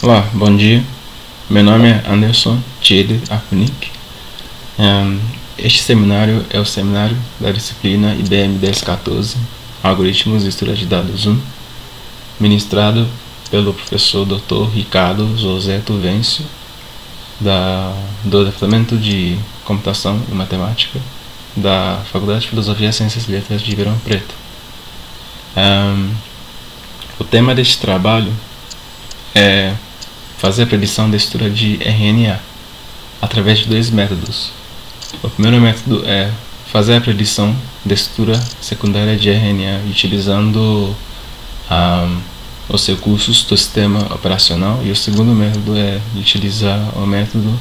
Olá, bom dia. Meu nome é Anderson Tchede Arpunic. Este seminário é o seminário da disciplina IBM 1014, Algoritmos e Estrutura de Dados 1, ministrado pelo professor Dr. Ricardo Zoseto Vencio, do Departamento de Computação e Matemática da Faculdade de Filosofia, Ciências e Letras de Ribeirão Preto. O tema deste trabalho é fazer a predição da estrutura de RNA através de dois métodos. O primeiro método é fazer a predição da estrutura secundária de RNA utilizando os recursos do sistema operacional, e o segundo método é utilizar o método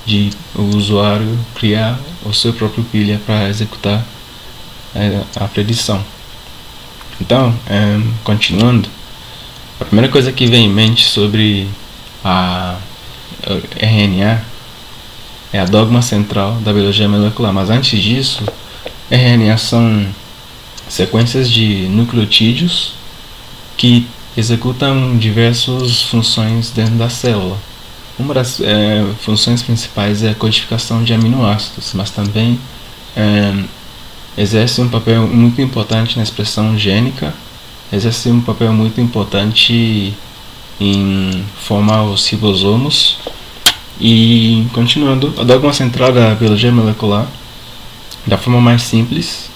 de o usuário criar o seu próprio pilha para executar a predição. Então, continuando, a primeira coisa que vem em mente sobre a RNA é a dogma central da biologia molecular, mas antes disso, RNA são sequências de nucleotídeos que executam diversas funções dentro da célula. Uma das funções principais é a codificação de aminoácidos, mas também exerce um papel muito importante na expressão gênica, exerce um papel muito importante em formar os ribossomos. E continuando, a dogma central da biologia molecular, da forma mais simples,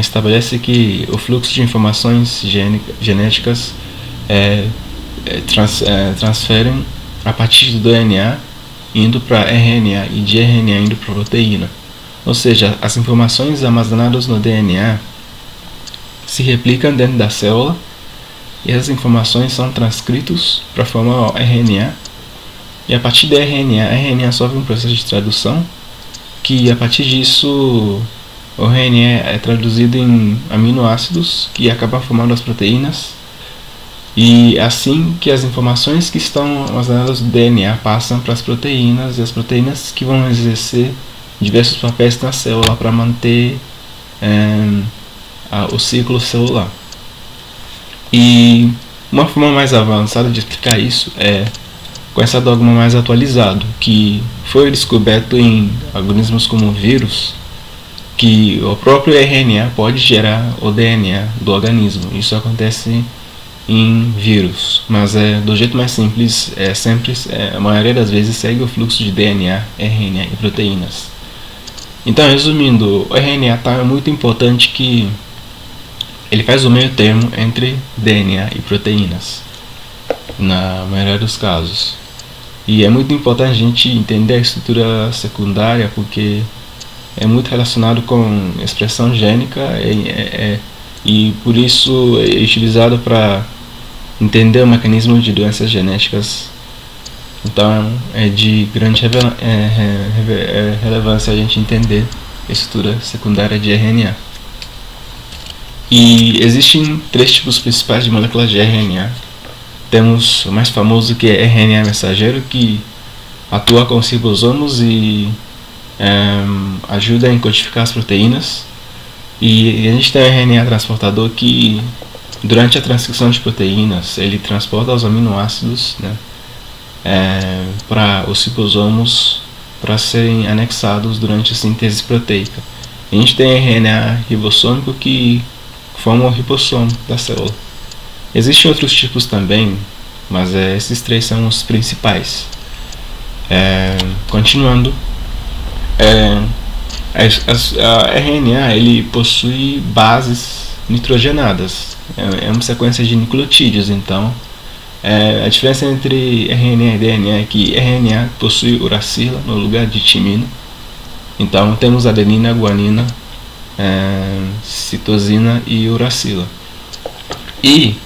estabelece que o fluxo de informações genéticas transferem a partir do DNA indo para RNA e de RNA indo para proteína. Ou seja, as informações armazenadas no DNA se replicam dentro da célula e essas informações são transcritas para formar o RNA. E a partir da RNA, a RNA sofre um processo de tradução que, a partir disso, o RNA é traduzido em aminoácidos que acabam formando as proteínas. E assim que as informações que estão armazenadas no DNA passam para as proteínas, e as proteínas que vão exercer diversos papéis na célula para manter o ciclo celular. E uma forma mais avançada de explicar isso é com esse dogma mais atualizado, que foi descoberto em organismos como vírus, que o próprio RNA pode gerar o DNA do organismo. Isso acontece em vírus, mas do jeito mais simples, a maioria das vezes segue o fluxo de DNA, RNA e proteínas. Então, resumindo, o RNA é muito importante que ele faz o meio termo entre DNA e proteínas, na maioria dos casos. E é muito importante a gente entender a estrutura secundária, porque é muito relacionado com expressão gênica e por isso é utilizado para entender o mecanismo de doenças genéticas. Então é de grande relevância a gente entender a estrutura secundária de RNA. E existem três tipos principais de moléculas de RNA. Temos o mais famoso, que é RNA mensageiro, que atua com os ribossomos e ajuda a codificar as proteínas. E a gente tem o RNA transportador, que durante a transcrição de proteínas ele transporta os aminoácidos, para os ribossomos para serem anexados durante a síntese proteica. A gente tem RNA ribossômico, que forma o ribossomo da célula. Existem outros tipos também, mas esses três são os principais. Continuando, a RNA ele possui bases nitrogenadas, é uma sequência de nucleotídeos. Então, a diferença entre RNA e DNA é que RNA possui uracila no lugar de timina. Então, temos adenina, guanina, citosina e uracila. E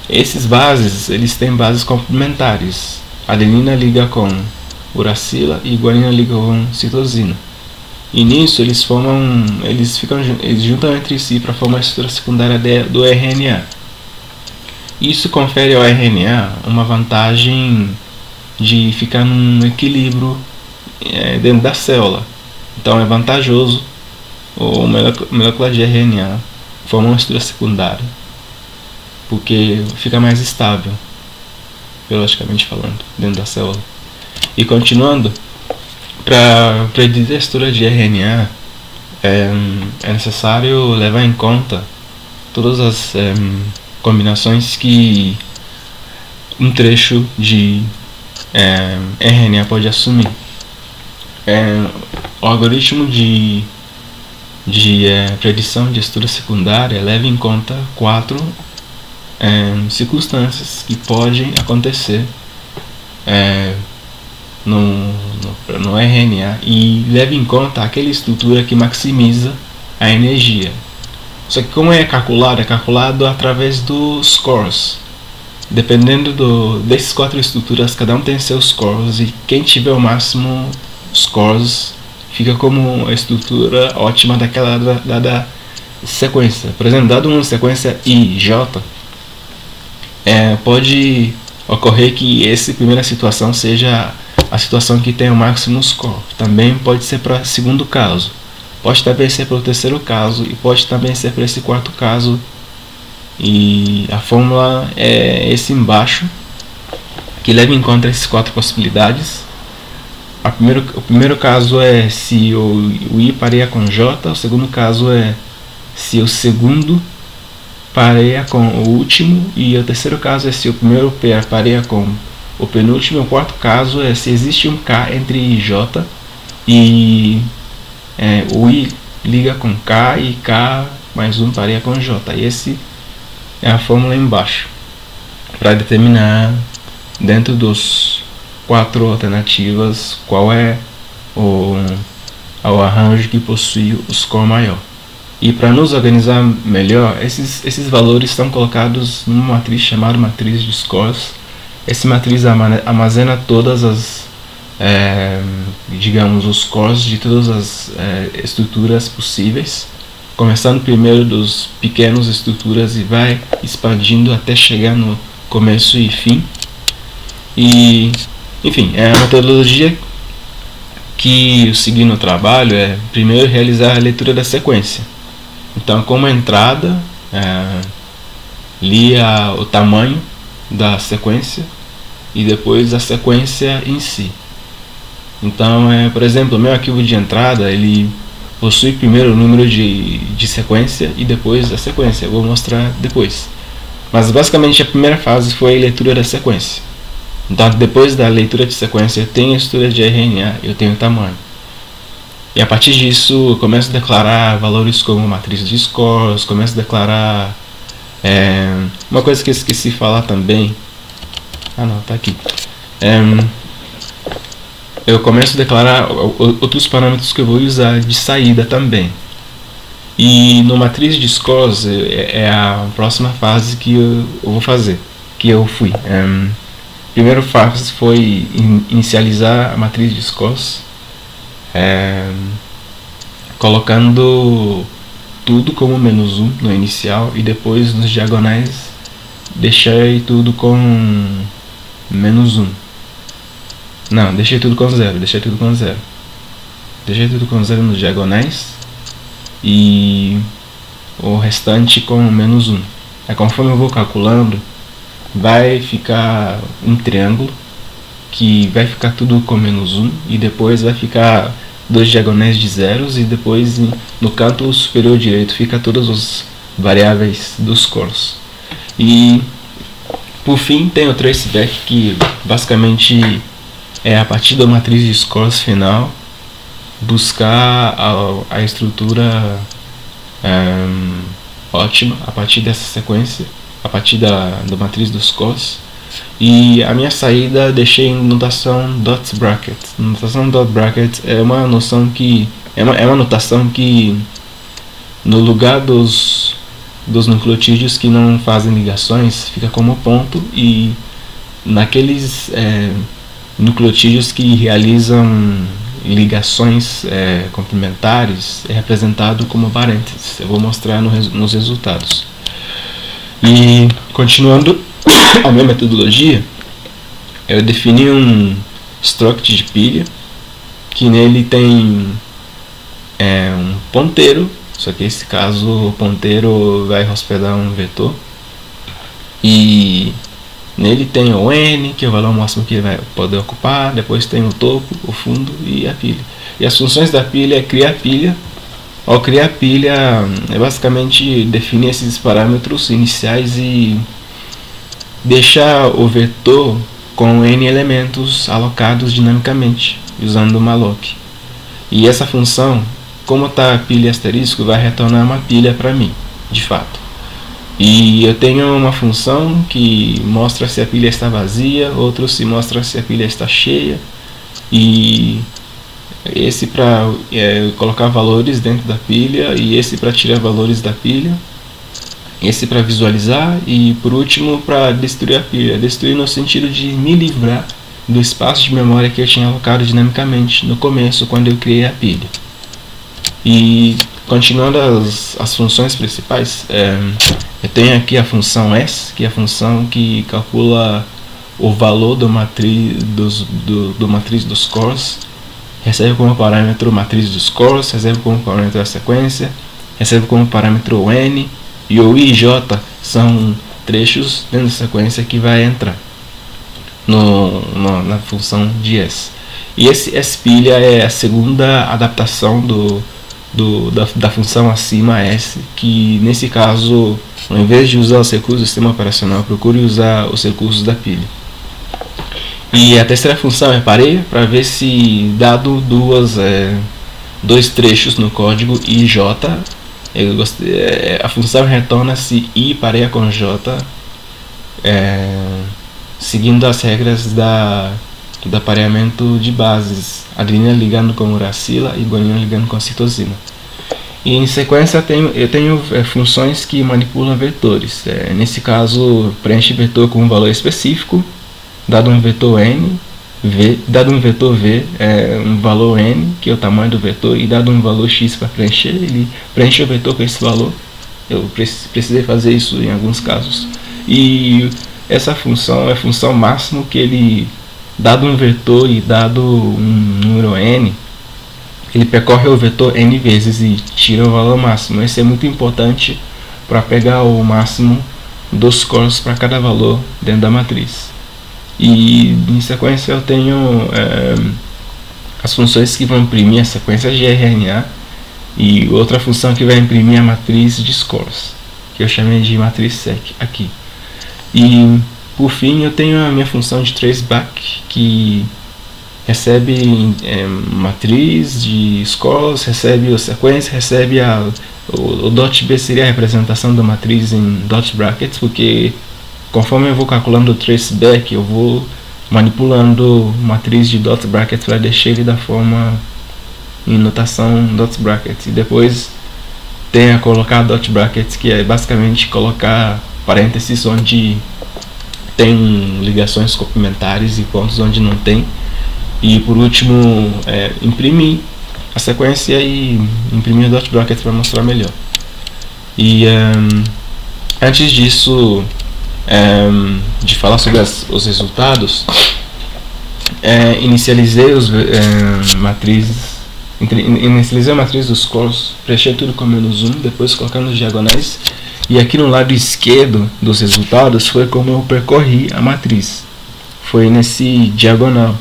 esses bases, eles têm bases complementares. A adenina liga com uracila e guanina liga com citosina. E nisso eles juntam entre si para formar a estrutura secundária do RNA. Isso confere ao RNA uma vantagem de ficar num equilíbrio dentro da célula. Então é vantajoso o molécula de RNA formar uma estrutura secundária, porque fica mais estável. biologicamente falando, dentro da célula. E continuando, para predizer a estrutura de RNA, é necessário levar em conta todas as combinações que um trecho de RNA pode assumir. O algoritmo de predição de estrutura secundária leva em conta 4 circunstâncias que podem acontecer no RNA e leva em conta aquela estrutura que maximiza a energia. Só que como é calculado através dos scores. Dependendo desses 4 estruturas, cada um tem seus scores, e quem tiver o máximo scores fica como a estrutura ótima daquela dada sequência. Por exemplo, dado uma sequência I, J, pode ocorrer que essa primeira situação seja a situação que tem o máximo score. Também pode ser para o segundo caso, pode também ser para o terceiro caso e pode também ser para esse quarto caso. E a fórmula é esse embaixo, que leva em conta essas 4 possibilidades. O primeiro caso é se o I pareia com J, o segundo caso é se o segundo pareia com o último, e o terceiro caso é se o primeiro pareia com o penúltimo, e o quarto caso é se existe um K entre I e J e o I liga com K e K mais 1 pareia com J. E esse é a fórmula embaixo, para determinar dentro dos 4 alternativas qual é o arranjo que possui o score maior. E para nos organizar melhor, esses valores estão colocados numa matriz chamada matriz de scores. Essa matriz armazena todas as os scores de todas as estruturas possíveis, começando primeiro dos pequenos estruturas e vai expandindo até chegar no começo e fim. E, enfim, é a metodologia que eu segui no trabalho é primeiro realizar a leitura da sequência. Então, como entrada, lia o tamanho da sequência e depois a sequência em si. Então, por exemplo, o meu arquivo de entrada ele possui primeiro o número de sequência e depois a sequência. Eu vou mostrar depois. Mas basicamente a primeira fase foi a leitura da sequência. Então, depois da leitura de sequência, eu tenho a estrutura de RNA, eu tenho o tamanho. E a partir disso, eu começo a declarar valores como matriz de scores, começo a declarar... uma coisa que eu esqueci de falar também... tá aqui. Eu começo a declarar outros parâmetros que eu vou usar de saída também. E no matriz de scores é a próxima fase que eu vou fazer, que eu fui. Primeira fase foi inicializar a matriz de scores, colocando tudo como -1 no inicial e depois nos diagonais deixei tudo com -1. Não, deixei tudo com 0. Deixei tudo com 0 nos diagonais e o restante com -1. Conforme eu vou calculando, vai ficar um triângulo que vai ficar tudo com -1 e depois vai ficar 2 diagonais de zeros e depois no canto superior direito fica todas as variáveis dos scores. E por fim tem o traceback, que basicamente é a partir da matriz de scores final buscar a estrutura ótima a partir dessa sequência, a partir da matriz dos scores. E a minha saída deixei em notação dot bracket. Notação dot bracket é uma noção que é uma notação que no lugar dos nucleotídeos que não fazem ligações fica como ponto, e naqueles nucleotídeos que realizam ligações complementares é representado como parênteses. Eu vou mostrar nos resultados. E continuando a minha metodologia, eu defini um struct de pilha que nele tem um ponteiro, só que nesse caso o ponteiro vai hospedar um vetor, e Nele tem o N, que é o valor máximo que ele vai poder ocupar, depois tem o topo, o fundo e a pilha. E as funções da pilha é criar pilha. Ao criar pilha, é basicamente definir esses parâmetros iniciais e deixar o vetor com N elementos alocados dinamicamente, usando o malloc. E essa função, como está a pilha asterisco, vai retornar uma pilha para mim, de fato. E eu tenho uma função que mostra se a pilha está vazia, outro se mostra se a pilha está cheia, e esse para colocar valores dentro da pilha, e esse para tirar valores da pilha, esse para visualizar, e por último para destruir a pilha. Destruir no sentido de me livrar do espaço de memória que eu tinha alocado dinamicamente no começo, quando eu criei a pilha. E continuando as funções principais, eu tenho aqui a função S, que é a função que calcula o valor do matriz dos cores, recebe como parâmetro matriz dos cores, recebe como parâmetro a sequência, recebe como parâmetro o N, e o I e J são trechos dentro da sequência que vai entrar na função de S. E esse S-pilha é a segunda adaptação da função acima S, que nesse caso, ao invés de usar os recursos do sistema operacional, procure usar os recursos da pilha. E a terceira função é pareia, para ver se, dado dois trechos no código I e J, a função retorna se I pareia com J, seguindo as regras do pareamento de bases, adenina ligando com uracila e guanina ligando com citosina. E em sequência eu tenho funções que manipulam vetores. Nesse caso, preenche vetor com um valor específico, dado um vetor N, dado um vetor V, um valor N, que é o tamanho do vetor, e dado um valor X para preencher, ele preenche o vetor com esse valor. Eu precisei fazer isso em alguns casos. E essa função é a função máximo, que ele, dado um vetor e dado um número N, ele percorre o vetor N vezes e tira o valor máximo. Esse é muito importante para pegar o máximo dos cores para cada valor dentro da matriz. E em sequência eu tenho as funções que vão imprimir a sequência de RNA, e outra função que vai imprimir a matriz de scores, que eu chamei de matriz sec aqui. E por fim eu tenho a minha função de traceback, que recebe matriz de scores, recebe a sequência, recebe o .b seria a representação da matriz em dot brackets, porque conforme eu vou calculando o traceback, eu vou manipulando matriz de dot brackets para deixar ele da forma em notação dot brackets. E depois tem a colocar dot brackets, que é basicamente colocar parênteses onde tem ligações complementares e pontos onde não tem. E por último, imprimir a sequência e imprimir o dot bracket para mostrar melhor. E antes disso, de falar sobre os resultados, inicializei inicializei a matriz dos cores, preenchi tudo com -1, depois colocando os diagonais, e aqui no lado esquerdo dos resultados foi como eu percorri a matriz, foi nesse diagonal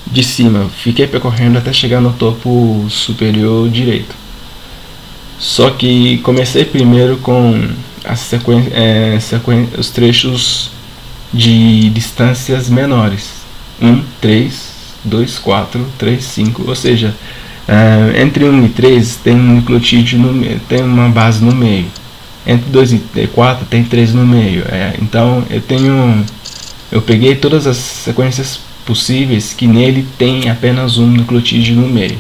de cima, fiquei percorrendo até chegar no topo superior direito. Só que comecei primeiro com os trechos de distâncias menores, 1, 3, 2, 4, 3, 5, ou seja, entre 1 e 3 tem um nucleotídeo, tem uma base no meio, entre 2 e 4 tem 3 no meio. Então eu peguei todas as sequências possíveis que nele tem apenas um nucleotídeo no meio,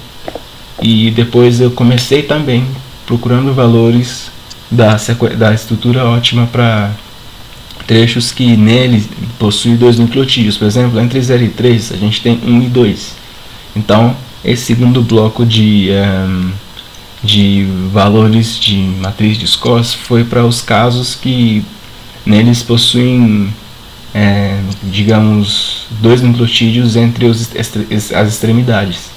e depois eu comecei também procurando valores da estrutura ótima para trechos que nele possuem 2 nucleotídeos. Por exemplo, entre 0 e 3 a gente tem 1 e 2. Então esse segundo bloco de valores de matriz de scores foi para os casos que neles possuem digamos 2 nucleotídeos entre as extremidades.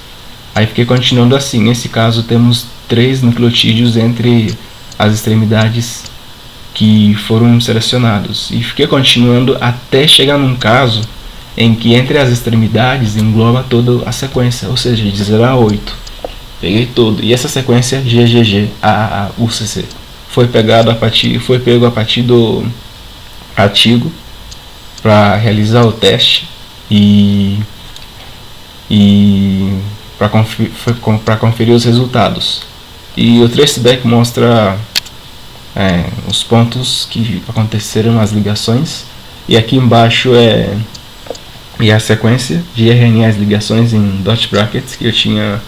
Aí fiquei continuando assim. Nesse caso temos 3 nucleotídeos entre as extremidades que foram selecionados, e fiquei continuando até chegar num caso em que entre as extremidades engloba toda a sequência, ou seja, de 0 a 8. Peguei todo, e essa sequência GGG, AAA, UCC foi pego a partir do artigo para realizar o teste e para conferir os resultados. E o traceback mostra os pontos que aconteceram nas ligações, e aqui embaixo é a sequência de RNA, as ligações em dot brackets que eu tinha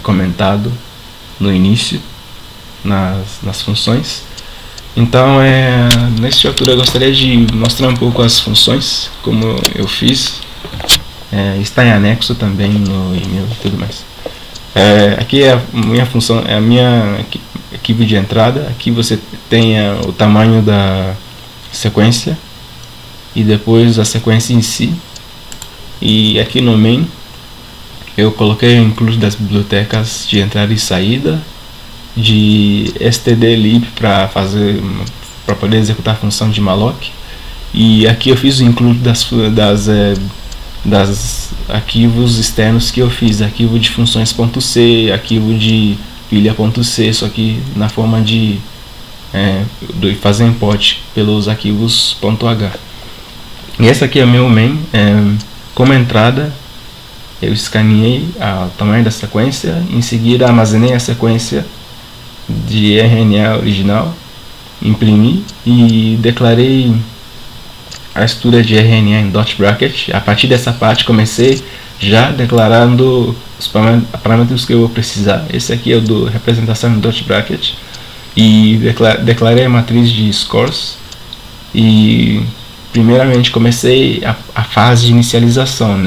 comentado no início nas funções. Então, nessa altura eu gostaria de mostrar um pouco as funções, como eu fiz. Está em anexo também no e-mail e tudo mais. Aqui é a minha função, é a minha arquivo de entrada. Aqui você tem o tamanho da sequência e depois a sequência em si. E aqui no main eu coloquei o include das bibliotecas de entrada e saída, de stdlib para poder executar a função de malloc, e aqui eu fiz o include das arquivos externos que eu fiz, arquivo de funções.c, arquivo de pilha.c, só que na forma de fazer import pelos arquivos .h. E essa aqui é o meu main. Como entrada eu escaneei o tamanho da sequência, em seguida armazenei a sequência de RNA original, imprimi e declarei a estrutura de RNA em dot bracket. A partir dessa parte comecei já declarando os parâmetros que eu vou precisar. Esse aqui é o do representação em dot bracket, e declarei a matriz de scores, e primeiramente comecei a fase de inicialização,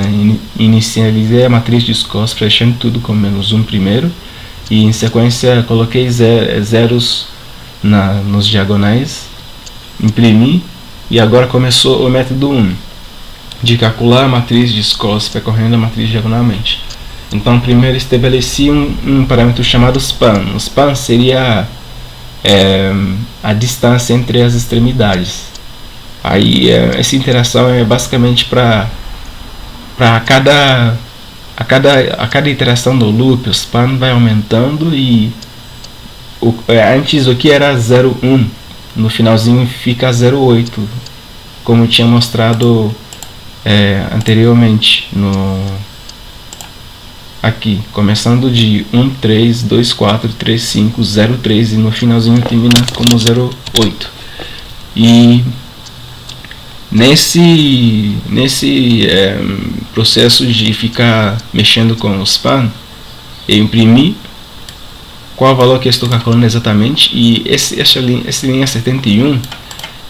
inicializei a matriz de scores preenchendo tudo com -1 primeiro, e em sequência coloquei zeros nos diagonais, imprimi, e agora começou o método 1 de calcular a matriz de scores percorrendo a matriz diagonalmente. Então primeiro estabeleci um parâmetro chamado span. O span seria a distância entre as extremidades. Aí essa interação é basicamente para cada iteração do loop, o span vai aumentando, e antes o que era 0,1 no finalzinho fica 0,8, como eu tinha mostrado anteriormente aqui, começando de 1, 3, 2, 4, 3, 5, 0, 3, e no finalzinho termina como 0,8. E nesse processo de ficar mexendo com o span, eu imprimi qual o valor que eu estou calculando exatamente, e essa linha 71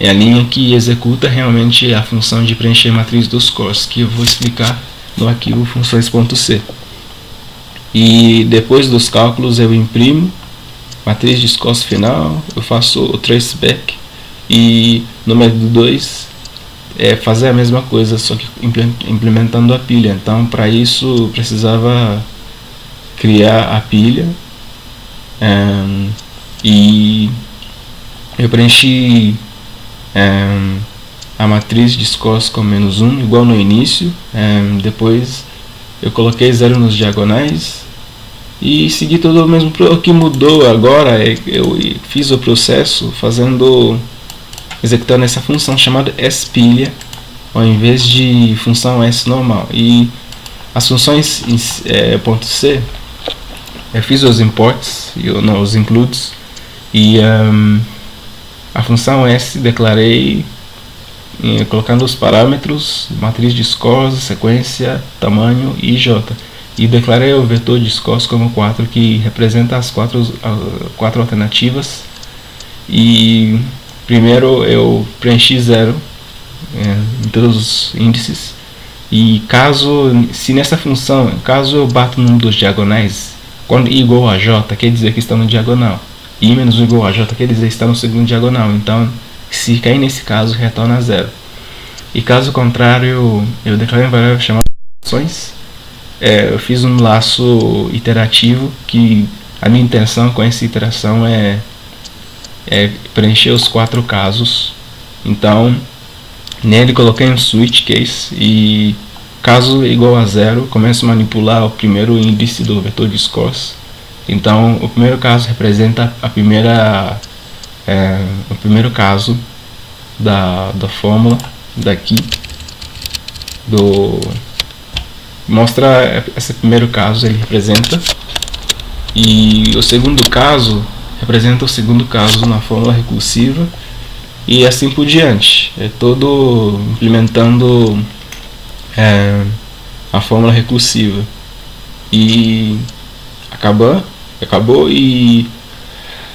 é a linha que executa realmente a função de preencher a matriz dos scores, que eu vou explicar no arquivo funções.c. E depois dos cálculos eu imprimo matriz de scores final, eu faço o traceback, e no método 2 fazer a mesma coisa, só que implementando a pilha. Então para isso eu precisava criar a pilha, e eu preenchi a matriz de scores com -1, igual no início. Depois eu coloquei 0 nos diagonais e segui todo o mesmo. O que mudou agora é que eu fiz o processo executando essa função chamada spilha ao invés de função s normal. E as funções .c, eu fiz os imports e os includes, e a função s declarei colocando os parâmetros, matriz de scores, sequência, tamanho e j, e declarei o vetor de scores como 4, que representa as quatro alternativas. E primeiro eu preenchi 0 em todos os índices, e se nessa função, caso eu bato num dos diagonais, quando i igual a j, quer dizer que está no diagonal, i menos 1 igual a j, quer dizer que está no segundo diagonal. Então se cair nesse caso, retorna 0. E caso contrário, eu declarei uma variável chamada funções. Eu fiz um laço iterativo, que a minha intenção com essa iteração é preencher os 4 casos. Então nele coloquei um switch case e caso igual a 0, começo a manipular o primeiro índice do vetor de scores. Então o primeiro caso representa o primeiro caso da fórmula daqui mostra esse primeiro caso, ele representa, e o segundo caso representa o segundo caso na fórmula recursiva, e assim por diante. É todo implementando a fórmula recursiva. E acabou. E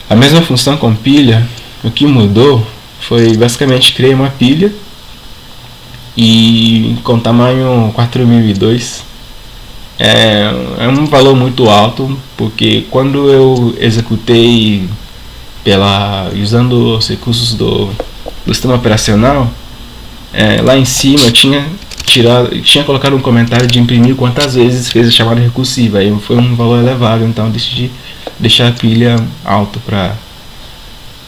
a mesma função com pilha, o que mudou foi basicamente criei uma pilha e com tamanho 4002. É um valor muito alto, porque quando eu executei usando os recursos do sistema operacional, lá em cima eu tinha colocado um comentário de imprimir quantas vezes fez a chamada recursiva. Aí foi um valor elevado, então eu decidi deixar a pilha alta para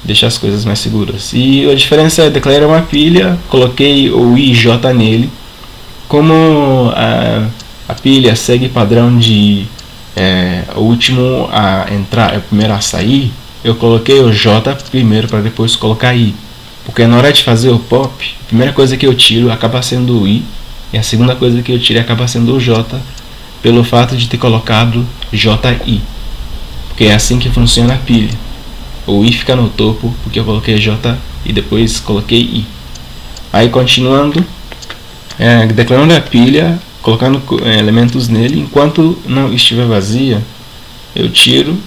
deixar as coisas mais seguras. E a diferença é declarar uma pilha, coloquei o i e j nele. Como a pilha segue padrão de o último a entrar é o primeiro a sair, eu coloquei o j primeiro para depois colocar i, porque na hora de fazer o pop, a primeira coisa que eu tiro acaba sendo o i, e a segunda coisa que eu tiro acaba sendo o j, pelo fato de ter colocado ji, porque é assim que funciona a pilha. O i fica no topo porque eu coloquei j e depois coloquei i. Aí continuando, declarando a pilha, colocando elementos nele. Enquanto não estiver vazia, eu tiro,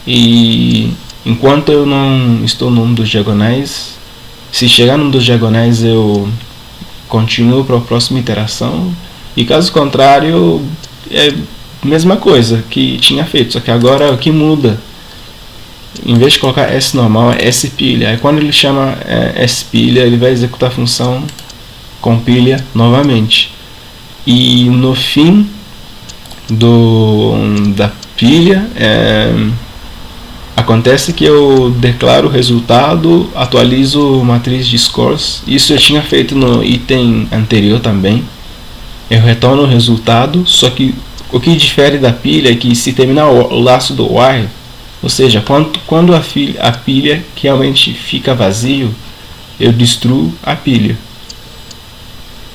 e enquanto eu não estou num dos diagonais, se chegar num dos diagonais eu continuo para a próxima iteração, e caso contrário é a mesma coisa que tinha feito, só que agora o que muda, em vez de colocar S normal, é S pilha. Aí quando ele chama S pilha, ele vai executar a função com pilha novamente. E no fim da pilha, acontece que eu declaro o resultado, atualizo a matriz de scores. Isso eu tinha feito no item anterior também. Eu retorno o resultado, só que o que difere da pilha é que se terminar o laço do while, ou seja, quando a pilha realmente fica vazio, eu destruo a pilha.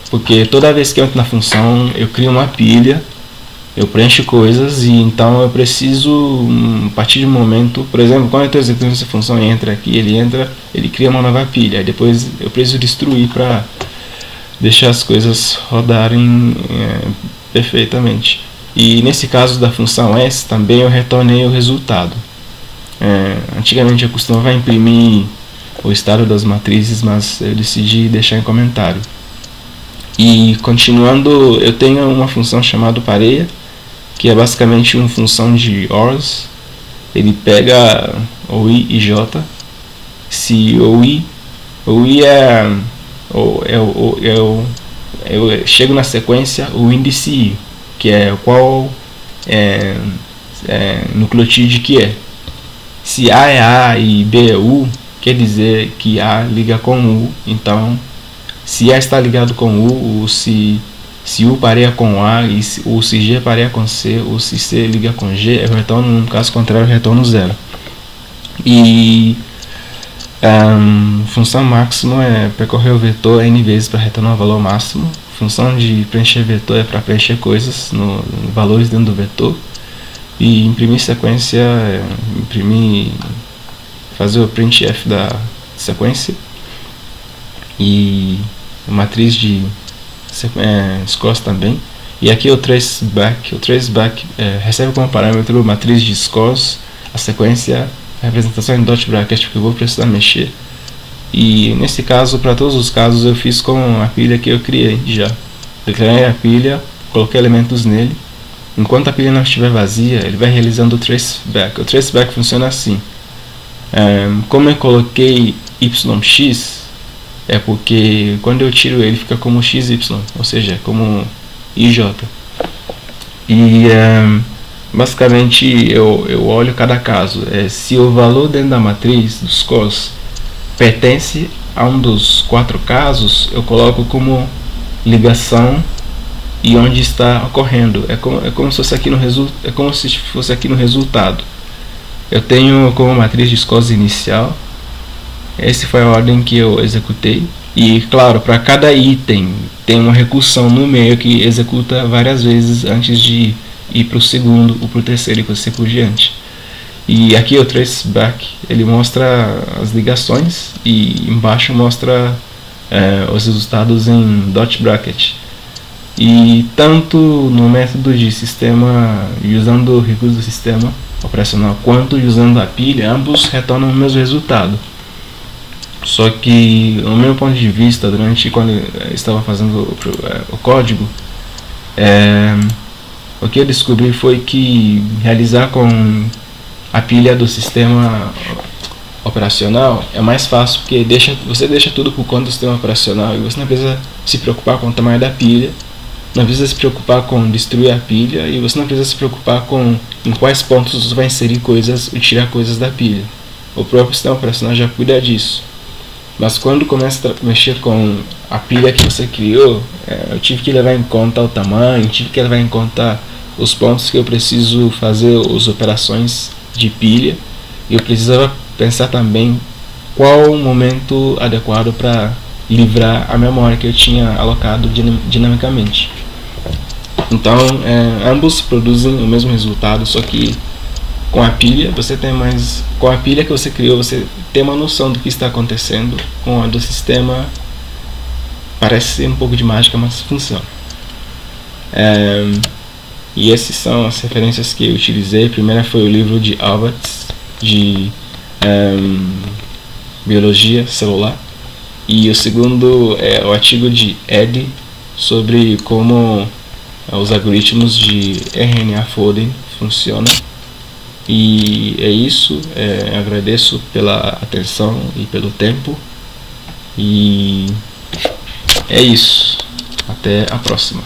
Porque toda vez que eu entro na função, eu crio uma pilha, eu preencho coisas, e então eu preciso, a partir de um momento, por exemplo, quando eu estou executando essa função e entra aqui, ele cria uma nova pilha, aí depois eu preciso destruir para deixar as coisas rodarem perfeitamente. E nesse caso da função S também eu retornei o resultado. Antigamente eu costumava imprimir o estado das matrizes, mas eu decidi deixar em comentário. E continuando, eu tenho uma função chamada pareia, que é basicamente uma função de ORs. Ele pega o i e j. Se o i eu chego na sequência o índice i, que é qual nucleotídeo que é. Se A é A e B é U, quer dizer que A liga com U. Então, se A está ligado com U, ou se U pareia com A, ou se G pareia com C, ou se C liga com G, eu retorno, no caso contrário, eu retorno 0. E função máximo é percorrer o vetor n vezes para retornar o valor máximo. Função de preencher vetor é para preencher coisas, valores dentro do vetor. E imprimir sequência, fazer o printf da sequência. E matriz de scores também. E aqui o traceback. O traceback recebe como parâmetro matriz de scores, a sequência, a representação em dot bracket, porque eu vou precisar mexer. E nesse caso, para todos os casos, eu fiz com a pilha que eu criei já. Declarei a pilha, coloquei elementos nele. Enquanto a pilha não estiver vazia, ele vai realizando o traceback. O traceback funciona assim. Como eu coloquei yx, é porque quando eu tiro ele fica como xy, ou seja, como ij. E basicamente eu olho cada caso. Se o valor dentro da matriz dos cores pertence a um dos 4 casos, eu coloco como ligação e onde está ocorrendo. É como se fosse aqui no resultado. Eu tenho como matriz de scores inicial. Essa foi a ordem que eu executei. E claro, para cada item tem uma recursão no meio que executa várias vezes antes de ir para o segundo ou para o terceiro e assim por diante. E aqui o traceback, ele mostra as ligações e embaixo mostra os resultados em dot bracket. E tanto no método de sistema, usando o recurso do sistema operacional, quanto usando a pilha, ambos retornam o mesmo resultado. Só que, no meu ponto de vista, durante quando eu estava fazendo o código, o que eu descobri foi que realizar com a pilha do sistema operacional é mais fácil, porque você deixa tudo por conta do sistema operacional e você não precisa se preocupar com o tamanho da pilha, não precisa se preocupar com destruir a pilha e você não precisa se preocupar com em quais pontos você vai inserir coisas e tirar coisas da pilha. O próprio sistema operacional já cuida disso. Mas quando começa a mexer com a pilha que você criou, eu tive que levar em conta o tamanho, tive que levar em conta os pontos que eu preciso fazer as operações de pilha, e eu precisava pensar também qual o momento adequado para livrar a memória que eu tinha alocado dinamicamente. Então, ambos produzem o mesmo resultado, só que com a pilha você tem mais, com a pilha que você criou você tem uma noção do que está acontecendo. Com a do sistema parece ser um pouco de mágica, mas funciona. E essas são as referências que eu utilizei. A primeira foi o livro de Alberts de biologia celular, e o segundo é o artigo de Ed sobre como os algoritmos de RNA folding funcionam. E é isso, agradeço pela atenção e pelo tempo, e é isso, até a próxima.